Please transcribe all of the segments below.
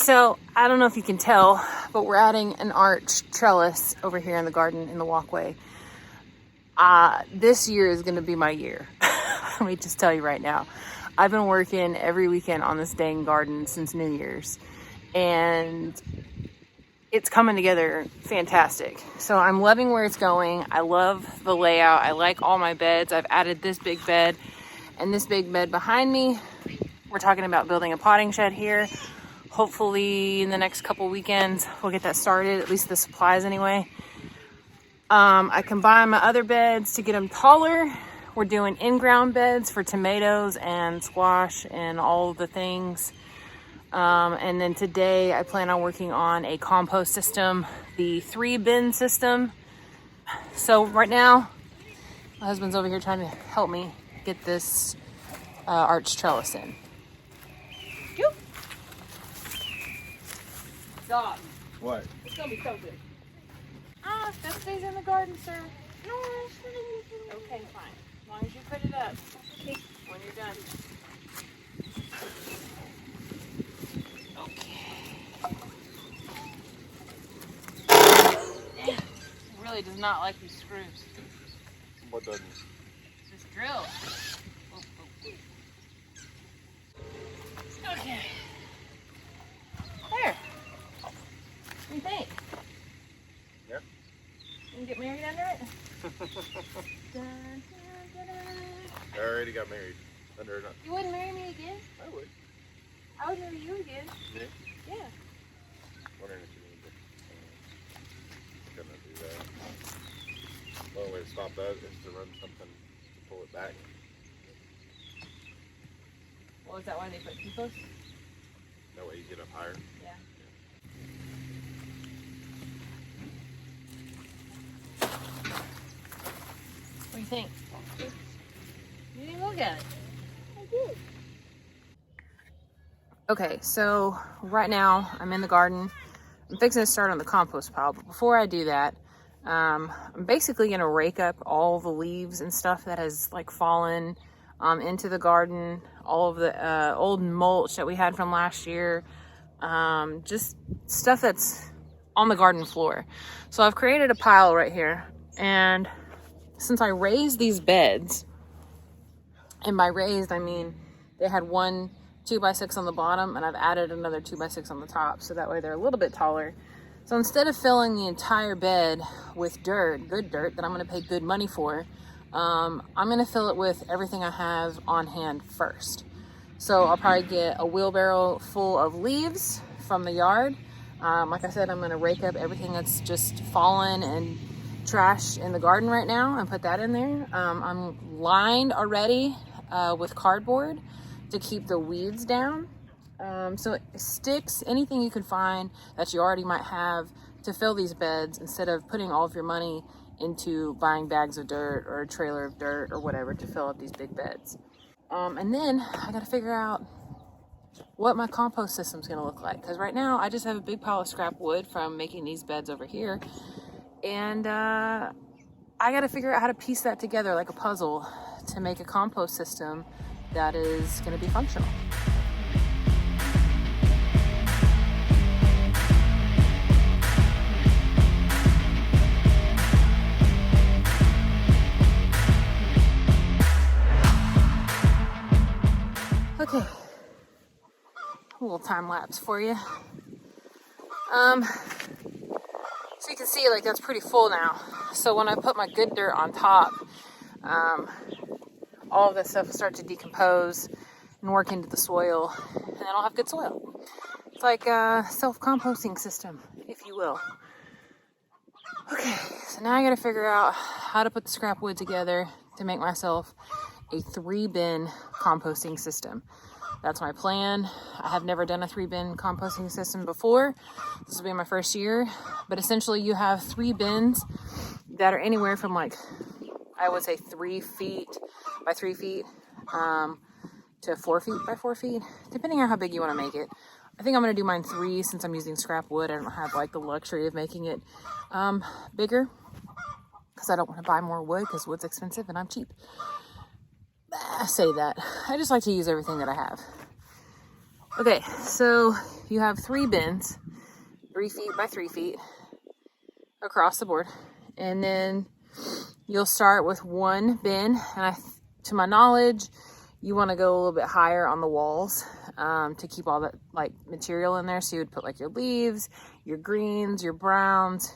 So I don't know if you can tell, but we're adding an arch trellis over here in the garden in the walkway. This year is going to be my year. Let me just tell you right now. I've been working every weekend on this dang garden since New Year's, and it's coming together fantastic. So I'm loving where it's going. I love the layout. I like all my beds. I've added this big bed and this big bed behind me. We're talking about building a potting shed here. Hopefully in the next couple weekends, we'll get that started, at least the supplies anyway. I combine my other beds to get them taller. We're doing in-ground beds for tomatoes and squash and all the things. And then today I plan on working on a compost system, the 3-bin system. So right now, my husband's over here trying to help me get this arch trellis in. Yoop. Stop. What? It's gonna be so good. That stays in the garden, sir. No. Okay, fine. As long as you put it up. Okay. When you're done. Okay. It really does not like these screws. What doesn't? This drill. Okay. There. What do you think? Yeah. You can get married under it? I already got married under it. You wouldn't marry me again? I would. I would marry you again. Yeah. Yeah. Wondering if you need to do that. The only way to stop that is to run something to pull it back. Well, is that why they put compost? That way you get up higher. Yeah. What do you think? You didn't look at it. I did. Okay, so right now I'm in the garden. I'm fixing to start on the compost pile, but before I do that, I'm basically gonna rake up all the leaves and stuff that has like fallen into the garden, all of the old mulch that we had from last year, just stuff that's on the garden floor. So I've created a pile right here, and since I raised these beds, and by raised I mean they had one 2x6 on the bottom, and I've added another 2x6 on the top, so that way they're a little bit taller. So instead of filling the entire bed with dirt, good dirt that I'm gonna pay good money for, I'm gonna fill it with everything I have on hand first. So I'll probably get a wheelbarrow full of leaves from the yard. Like I said, I'm gonna rake up everything that's just fallen and trash in the garden right now and put that in there. I'm lined already with cardboard to keep the weeds down. So sticks, anything you can find that you already might have to fill these beds, instead of putting all of your money into buying bags of dirt or a trailer of dirt or whatever to fill up these big beds. And then I gotta figure out what my compost system's gonna look like. Because right now I just have a big pile of scrap wood from making these beds over here. And I gotta figure out how to piece that together like a puzzle to make a compost system that is gonna be functional. Okay, a little time lapse for you. So you can see like that's pretty full now. So when I put my good dirt on top, all of that stuff will start to decompose and work into the soil, and then I'll have good soil. It's like a self-composting system, if you will. Okay, so now I gotta figure out how to put the scrap wood together to make myself a 3-bin composting system. That's my plan. I have never done a 3-bin composting system before. This will be my first year, but essentially you have 3 bins that are anywhere from like, I would say 3 feet by 3 feet to 4 feet by 4 feet, depending on how big you want to make it. I think I'm going to do mine 3 since I'm using scrap wood. I don't have like the luxury of making it bigger because I don't want to buy more wood because wood's expensive and I'm cheap. I say that. I just like to use everything that I have. Okay, so you have 3 bins, 3 feet by 3 feet across the board. And then you'll start with 1 bin. And to my knowledge, you want to go a little bit higher on the walls to keep all that like material in there. So you would put like your leaves, your greens, your browns,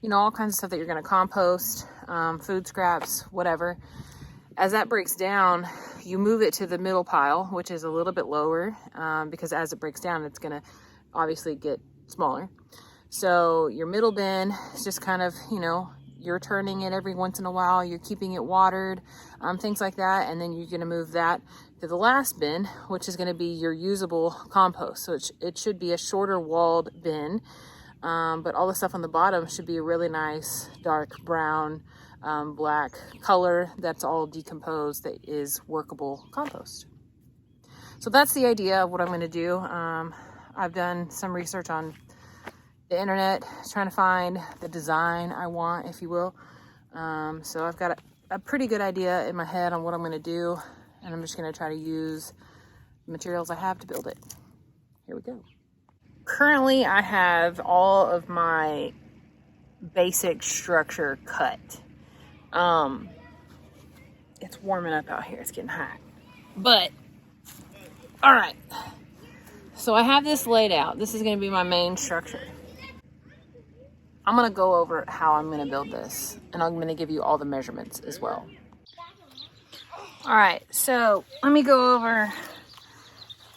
you know, all kinds of stuff that you're going to compost, food scraps, whatever. As that breaks down, you move it to the middle pile, which is a little bit lower because as it breaks down, it's going to obviously get smaller. So your middle bin is just kind of, you know, you're turning it every once in a while, you're keeping it watered, things like that. And then you're going to move that to the last bin, which is going to be your usable compost. So it should be a shorter walled bin, but all the stuff on the bottom should be a really nice dark brown, black color that's all decomposed, that is workable compost. So that's the idea of what I'm going to do. I've done some research on the internet trying to find the design I want, if you will. So I've got a pretty good idea in my head on what I'm going to do, and I'm just going to try to use the materials I have to build it. Here we go. Currently I have all of my basic structure cut. It's warming up out here, it's getting hot, but all right, so I have this laid out. This is going to be my main structure. I'm going to go over how I'm going to build this, and I'm going to give you all the measurements as well. All right, so let me go over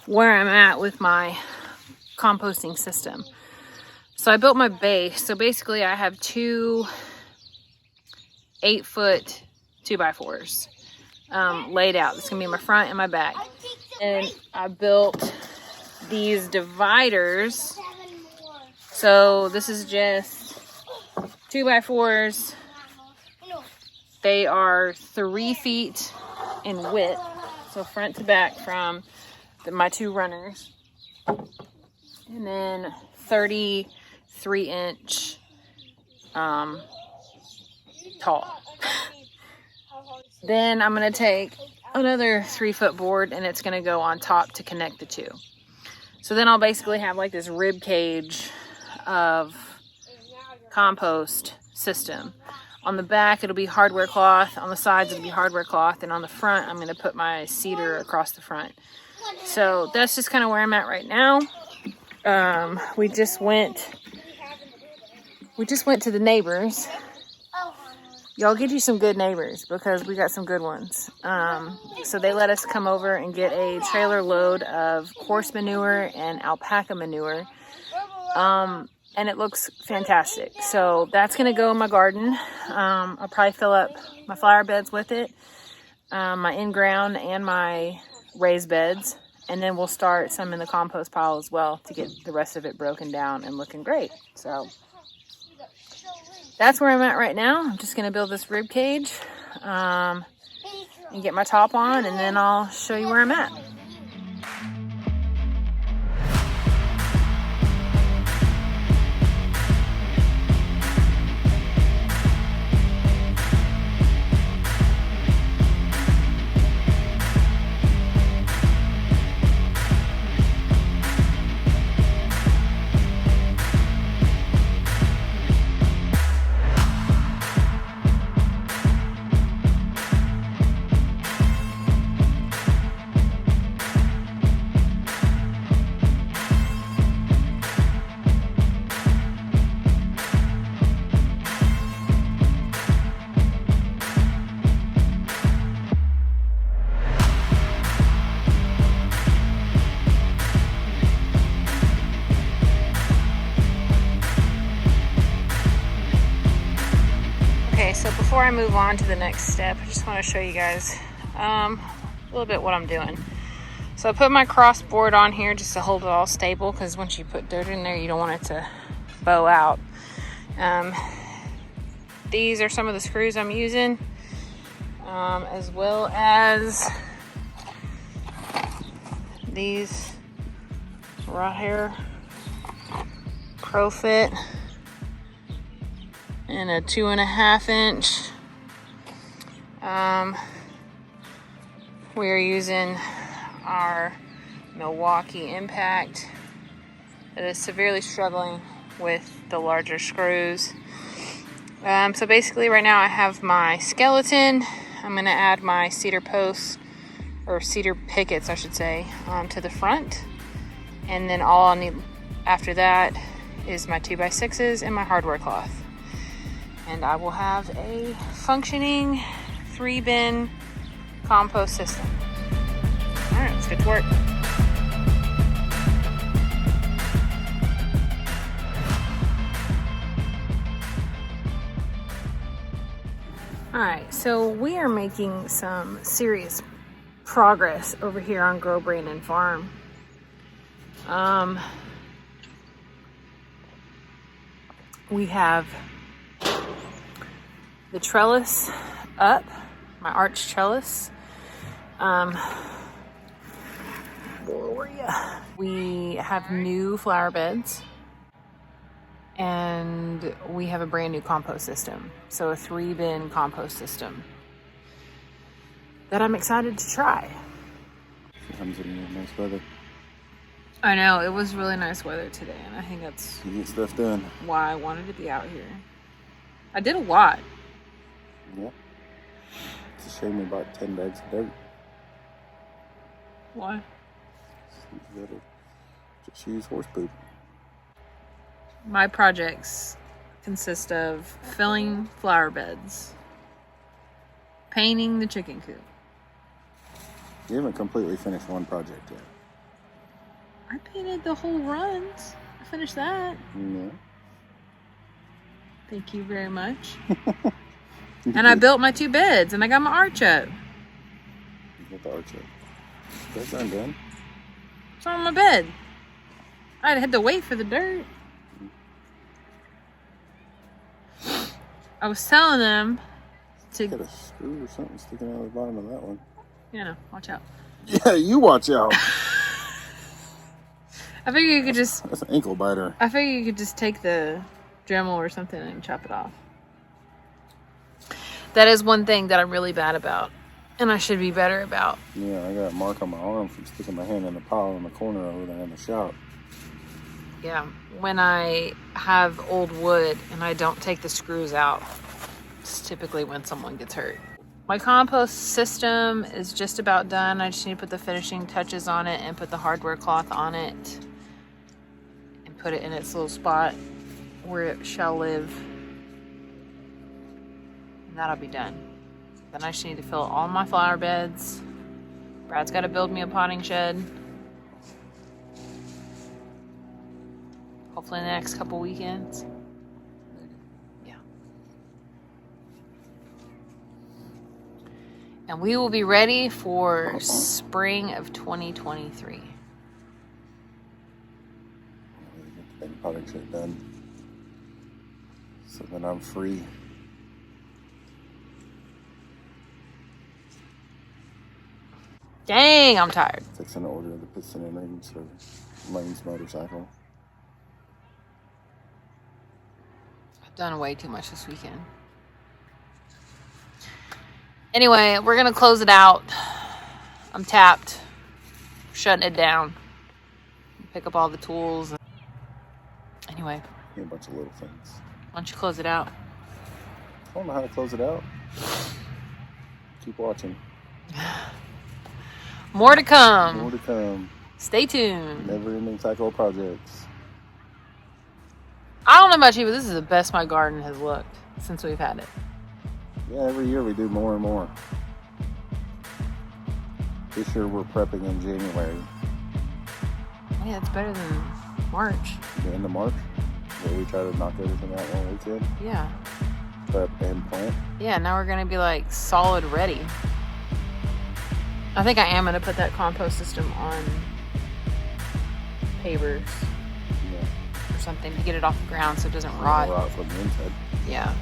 where I'm at with my composting system. So I built my base. So basically I have 2 8-foot 2x4s laid out. This is gonna be my front and my back. And I built these dividers. So this is just 2x4s. They are 3 feet in width, so front to back from my 2 runners. And then 33-inch tall. Then I'm going to take another 3-foot board, and it's going to go on top to connect the 2. So then I'll basically have like this rib cage of compost system. On the back it'll be hardware cloth, on the sides it'll be hardware cloth, and on the front I'm going to put my cedar across the front. So that's just kind of where I'm at right now. We just went to the neighbors. Y'all, get you some good neighbors because we got some good ones. So they let us come over and get a trailer load of horse manure and alpaca manure. And it looks fantastic. So that's going to go in my garden. I'll probably fill up my flower beds with it, my in-ground and my raised beds. And then we'll start some in the compost pile as well to get the rest of it broken down and looking great. So that's where I'm at right now. I'm just going to build this rib cage and get my top on, and then I'll show you where I'm at. So before I move on to the next step, I just want to show you guys a little bit what I'm doing. So I put my cross board on here just to hold it all stable, because once you put dirt in there, you don't want it to bow out. These are some of the screws I'm using, as well as these right here, Profit, and a 2.5 inch. We are using our Milwaukee Impact that is severely struggling with the larger screws. So basically right now I have my skeleton. I'm going to add my cedar posts, or cedar pickets I should say, to the front. And then all I'll need after that is my 2x6s and my hardware cloth. And I will have a functioning 3-bin compost system. All right, let's get to work. All right, so we are making some serious progress over here on Grow Brandon Farm. We have the trellis up, my arch trellis. We have new flower beds, and we have a brand new compost system. So a 3-bin compost system that I'm excited to try. Comes in nice weather. I know, it was really nice weather today, and I think that's You get stuff done. why I wanted to be out here. I did a lot. Yeah. It's a shame we bought 10 bags of dirt. Why? You gotta just use horse poop. My projects consist of filling flower beds, painting the chicken coop. You haven't completely finished one project yet. I painted the whole runs. I finished that. No. Thank you very much. And I built my 2 beds, and I got my arch up. You got the arch up. That's not done. It's on my bed. I had to wait for the dirt. I was telling them to... Got a screw or something sticking out of the bottom of that one. You know, watch out. Yeah, you watch out. I figure you could just... That's an ankle biter. I figure you could just take the Dremel or something and chop it off. That is one thing that I'm really bad about, and I should be better about. Yeah, I got a mark on my arm from sticking my hand in the pile in the corner over there in the shop. Yeah, when I have old wood and I don't take the screws out, it's typically when someone gets hurt. My compost system is just about done. I just need to put the finishing touches on it and put the hardware cloth on it and put it in its little spot where it shall live. And that'll be done. Then I just need to fill all my flower beds. Brad's got to build me a potting shed. Hopefully in the next couple weekends. Yeah. And we will be ready for spring of 2023. Get the potting shed done. So then I'm free. Dang, I'm tired. Fixing to order the piston and rings for Lane's motorcycle. I've done way too much this weekend. Anyway, we're gonna close it out. I'm tapped. Shutting it down. Pick up all the tools. Anyway. Yeah, a bunch of little things. Why don't you close it out? I don't know how to close it out. Keep watching. More to come. More to come. Stay tuned. Never-ending cycle of projects. I don't know about you, but this is the best my garden has looked since we've had it. Yeah, every year we do more and more. This year we're prepping in January. Yeah, it's better than March. The end of March, where we try to knock everything out one weekend. Yeah. Prep and plant. Yeah, now we're going to be like solid ready. I think I am going to put that compost system on pavers Yeah. or something to get it off the ground so it doesn't It'll rot. rot from the inside. Yeah.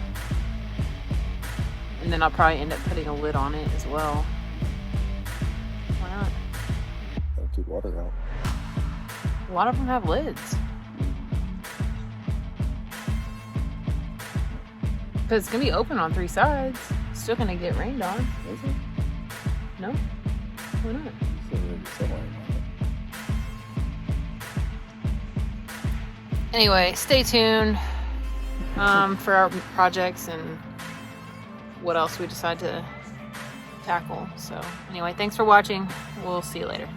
And then I'll probably end up putting a lid on it as well. Why not? That'll keep water out. A lot of them have lids. But it's going to be open on 3 sides. It's still going to get rained on. Is it? No? Why not? It's already somewhere in Anyway, stay tuned for our projects and what else we decide to tackle. So anyway, thanks for watching. We'll see you later.